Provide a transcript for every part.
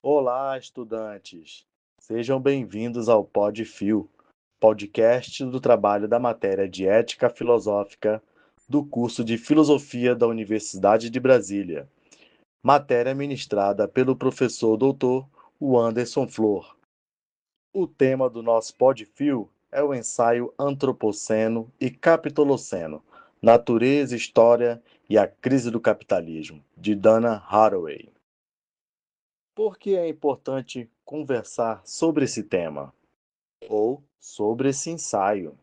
Olá, estudantes! Sejam bem-vindos ao PodFil, podcast do trabalho da matéria de Ética Filosófica do curso de Filosofia da Universidade de Brasília, matéria ministrada pelo professor doutor Anderson Flor. O tema do nosso PodFil é o ensaio Antropoceno e Capitoloceno, Natureza, História e a Crise do Capitalismo, de Dana Haraway. Por que é importante conversar sobre esse tema ou sobre esse ensaio?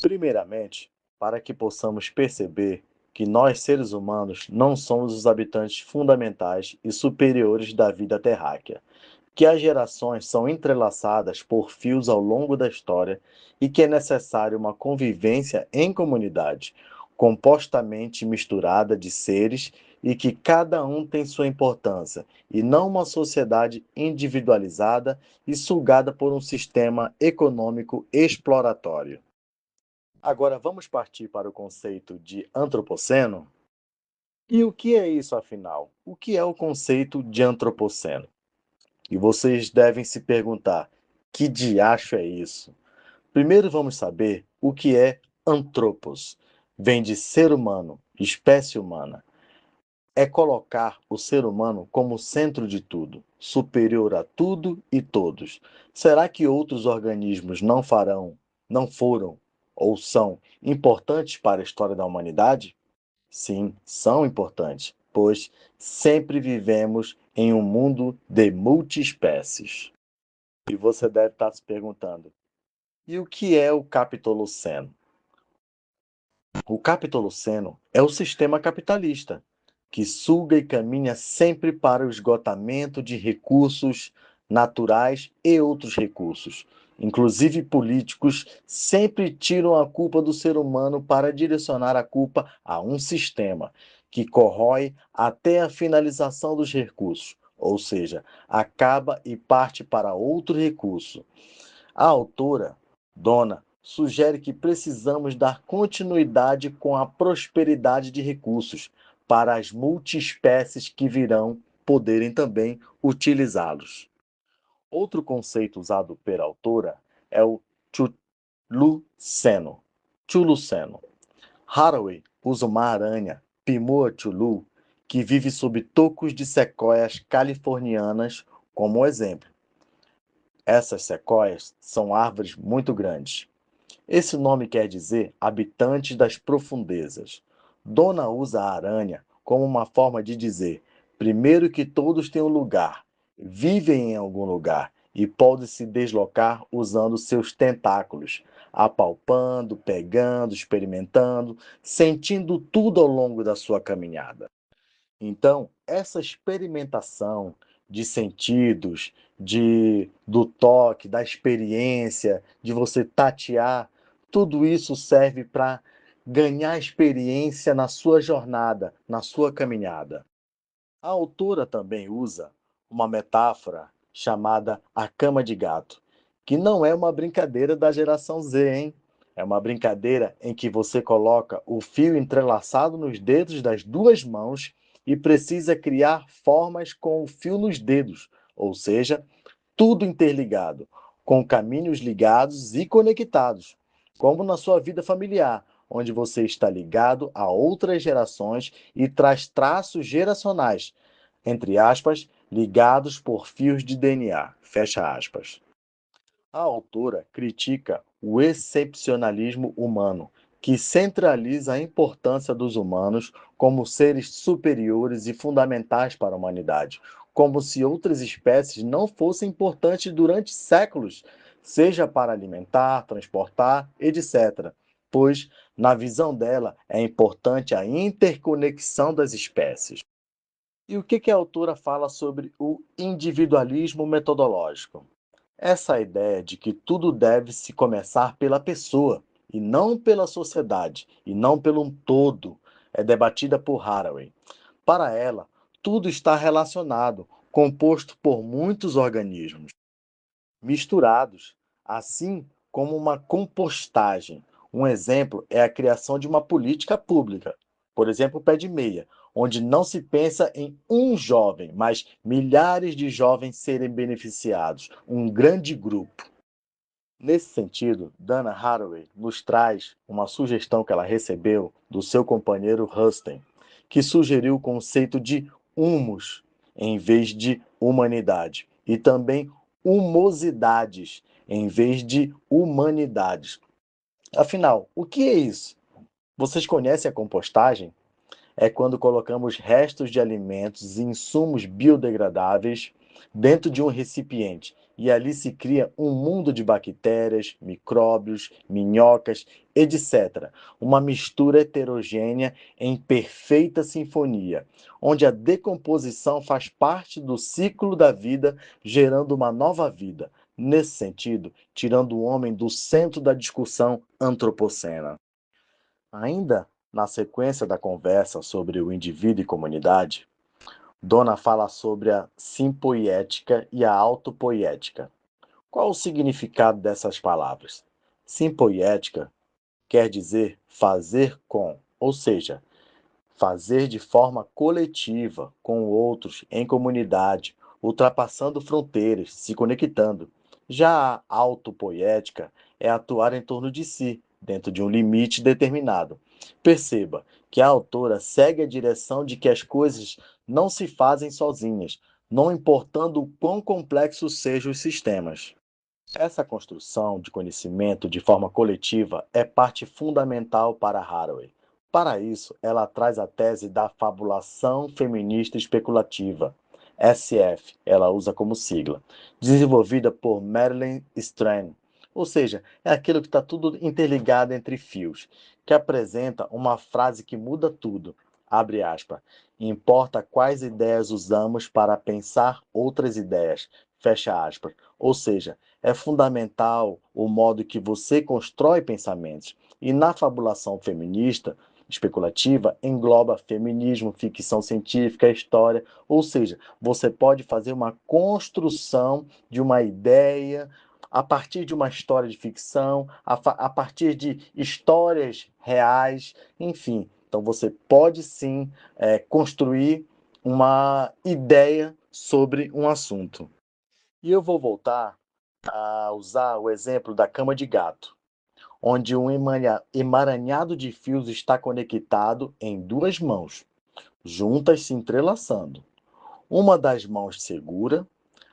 Primeiramente, para que possamos perceber que nós, seres humanos, não somos os habitantes fundamentais e superiores da vida terráquea, que as gerações são entrelaçadas por fios ao longo da história e que é necessário uma convivência em comunidade, compostamente misturada de seres e que cada um tem sua importância, e não uma sociedade individualizada e sugada por um sistema econômico exploratório. Agora vamos partir para o conceito de antropoceno? E o que é isso, afinal? O que é o conceito de antropoceno? E vocês devem se perguntar: que diacho é isso? Primeiro vamos saber o que é antropos. Vem de ser humano, espécie humana. É colocar o ser humano como centro de tudo, superior a tudo e todos. Será que outros organismos não foram ou são importantes para a história da humanidade? Sim, são importantes, pois sempre vivemos em um mundo de multiespécies. E você deve estar se perguntando: e o que é o Capitoloceno? O Capitoloceno é o sistema capitalista, que suga e caminha sempre para o esgotamento de recursos naturais e outros recursos, inclusive políticos, sempre tiram a culpa do ser humano para direcionar a culpa a um sistema que corrói até a finalização dos recursos, ou seja, acaba e parte para outro recurso. A autora, Dona, sugere que precisamos dar continuidade com a prosperidade de recursos para as multiespécies que virão poderem também utilizá-los. Outro conceito usado pela autora é o Chuluceno. Chuluceno. Haraway usa uma aranha, Pimoa chulu, que vive sob tocos de sequoias californianas como exemplo. Essas sequoias são árvores muito grandes. Esse nome quer dizer habitantes das profundezas. Dona usa a aranha como uma forma de dizer, primeiro, que todos têm um lugar, vivem em algum lugar e podem se deslocar usando seus tentáculos, apalpando, pegando, experimentando, sentindo tudo ao longo da sua caminhada. Então, essa experimentação de sentidos, do toque, da experiência, de você tatear, tudo isso serve para ganhar experiência na sua jornada, na sua caminhada. A autora também usa uma metáfora chamada a cama de gato, que não é uma brincadeira da geração Z, hein? É uma brincadeira em que você coloca o fio entrelaçado nos dedos das duas mãos e precisa criar formas com o fio nos dedos, ou seja, tudo interligado, com caminhos ligados e conectados, como na sua vida familiar, onde você está ligado a outras gerações e traz traços geracionais, entre aspas, ligados por fios de DNA, fecha aspas. A autora critica o excepcionalismo humano, que centraliza a importância dos humanos como seres superiores e fundamentais para a humanidade, como se outras espécies não fossem importantes durante séculos, seja para alimentar, transportar, etc. Pois, na visão dela, é importante a interconexão das espécies. E o que a autora fala sobre o individualismo metodológico? Essa ideia de que tudo deve se começar pela pessoa, e não pela sociedade, e não pelo um todo, é debatida por Haraway. Para ela, tudo está relacionado, composto por muitos organismos, misturados, assim como uma compostagem. Um exemplo é a criação de uma política pública, por exemplo, o pé de meia, onde não se pensa em um jovem, mas milhares de jovens serem beneficiados, um grande grupo. Nesse sentido, Dana Haraway nos traz uma sugestão que ela recebeu do seu companheiro Rustin, que sugeriu o conceito de humus em vez de humanidade, e também humosidades em vez de humanidades. Afinal, o que é isso? Vocês conhecem a compostagem? É quando colocamos restos de alimentos e insumos biodegradáveis dentro de um recipiente e ali se cria um mundo de bactérias, micróbios, minhocas, etc. Uma mistura heterogênea em perfeita sinfonia, onde a decomposição faz parte do ciclo da vida, gerando uma nova vida. Nesse sentido, tirando o homem do centro da discussão antropocena. Ainda na sequência da conversa sobre o indivíduo e comunidade, Dona fala sobre a simpoiética e a autopoiética. Qual o significado dessas palavras? Simpoiética quer dizer fazer com, ou seja, fazer de forma coletiva, com outros, em comunidade, ultrapassando fronteiras, se conectando. Já a autopoética é atuar em torno de si, dentro de um limite determinado. Perceba que a autora segue a direção de que as coisas não se fazem sozinhas, não importando o quão complexos sejam os sistemas. Essa construção de conhecimento de forma coletiva é parte fundamental para Haraway. Para isso, ela traz a tese da fabulação feminista especulativa, SF, ela usa como sigla, desenvolvida por Marilyn Strand. Ou seja, é aquilo que está tudo interligado entre fios, que apresenta uma frase que muda tudo. Abre aspas. Importa quais ideias usamos para pensar outras ideias. Fecha aspas. Ou seja, é fundamental o modo que você constrói pensamentos. E na fabulação feminista especulativa engloba feminismo, ficção científica, história, ou seja, você pode fazer uma construção de uma ideia a partir de uma história de ficção, a partir de histórias reais, enfim. Então você pode sim construir uma ideia sobre um assunto. E eu vou voltar a usar o exemplo da cama de gato, onde um emaranhado de fios está conectado em duas mãos, juntas se entrelaçando. Uma das mãos segura,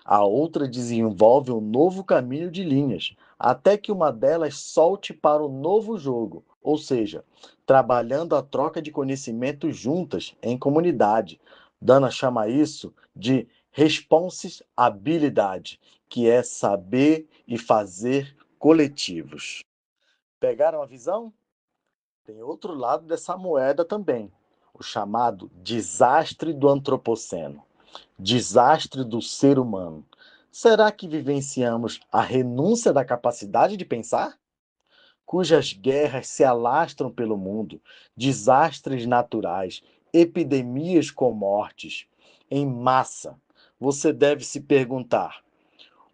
a outra desenvolve um novo caminho de linhas, até que uma delas solte para o novo jogo, ou seja, trabalhando a troca de conhecimento juntas, em comunidade. Dana chama isso de responsabilidade, que é saber e fazer coletivos. Pegaram a visão? Tem outro lado dessa moeda também, o chamado desastre do antropoceno, desastre do ser humano. Será que vivenciamos a renúncia da capacidade de pensar? Cujas guerras se alastram pelo mundo, desastres naturais, epidemias com mortes em massa. Você deve se perguntar: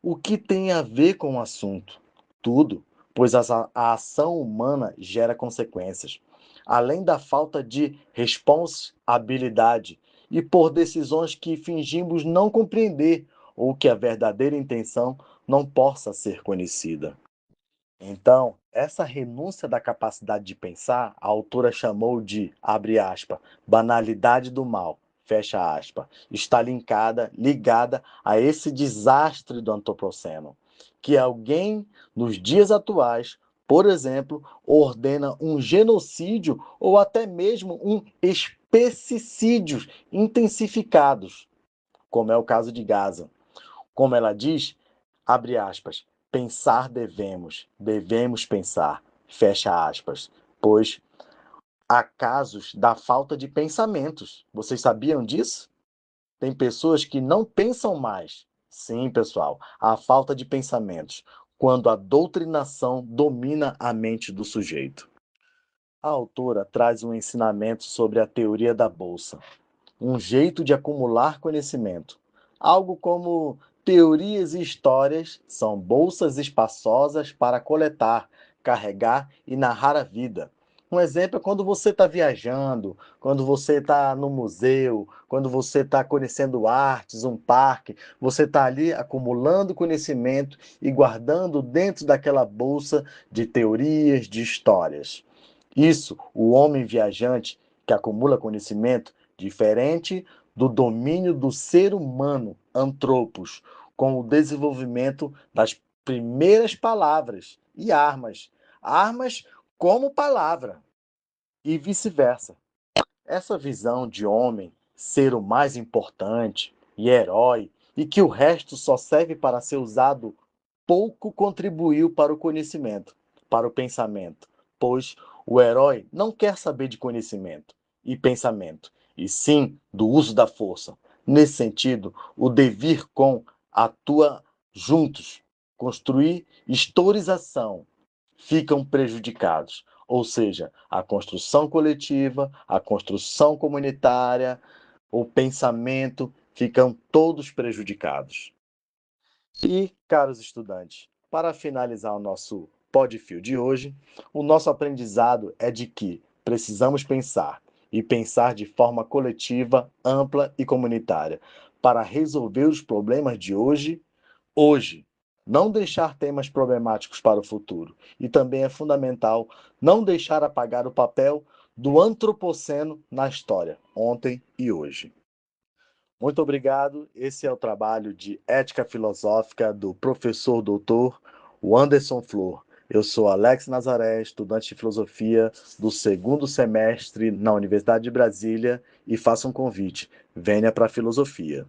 o que tem a ver com o assunto? Tudo, pois a ação humana gera consequências, além da falta de responsabilidade e por decisões que fingimos não compreender ou que a verdadeira intenção não possa ser conhecida. Então, essa renúncia da capacidade de pensar, a autora chamou de, abre aspas, banalidade do mal, fecha aspas, está ligada a esse desastre do antropoceno, que alguém, nos dias atuais, por exemplo, ordena um genocídio ou até mesmo um especicídio intensificados, como é o caso de Gaza. Como ela diz, abre aspas, pensar devemos pensar, fecha aspas, pois há casos da falta de pensamentos. Vocês sabiam disso? Tem pessoas que não pensam mais. Sim, pessoal, há falta de pensamentos, quando a doutrinação domina a mente do sujeito. A autora traz um ensinamento sobre a teoria da bolsa, um jeito de acumular conhecimento. Algo como teorias e histórias são bolsas espaçosas para coletar, carregar e narrar a vida. Um exemplo é quando você está viajando, quando você está no museu, quando você está conhecendo artes, um parque, você está ali acumulando conhecimento e guardando dentro daquela bolsa de teorias, de histórias. Isso, o homem viajante que acumula conhecimento, diferente do domínio do ser humano, antropos, com o desenvolvimento das primeiras palavras e armas. Armas como palavra, e vice-versa. Essa visão de homem ser o mais importante e herói, e que o resto só serve para ser usado, pouco contribuiu para o conhecimento, para o pensamento, pois o herói não quer saber de conhecimento e pensamento, e sim do uso da força. Nesse sentido, o devir com atua juntos, construir historização, ficam prejudicados. Ou seja, a construção coletiva, a construção comunitária, o pensamento ficam todos prejudicados. E, caros estudantes, para finalizar o nosso Podfil de hoje, o nosso aprendizado é de que precisamos pensar, e pensar de forma coletiva, ampla e comunitária, para resolver os problemas de hoje, hoje. Não deixar temas problemáticos para o futuro. E também é fundamental não deixar apagar o papel do antropoceno na história, ontem e hoje. Muito obrigado. Esse é o trabalho de ética filosófica do professor doutor Anderson Flor. Eu sou Alex Nazaré, estudante de filosofia do segundo semestre na Universidade de Brasília, e faço um convite: venha para a filosofia.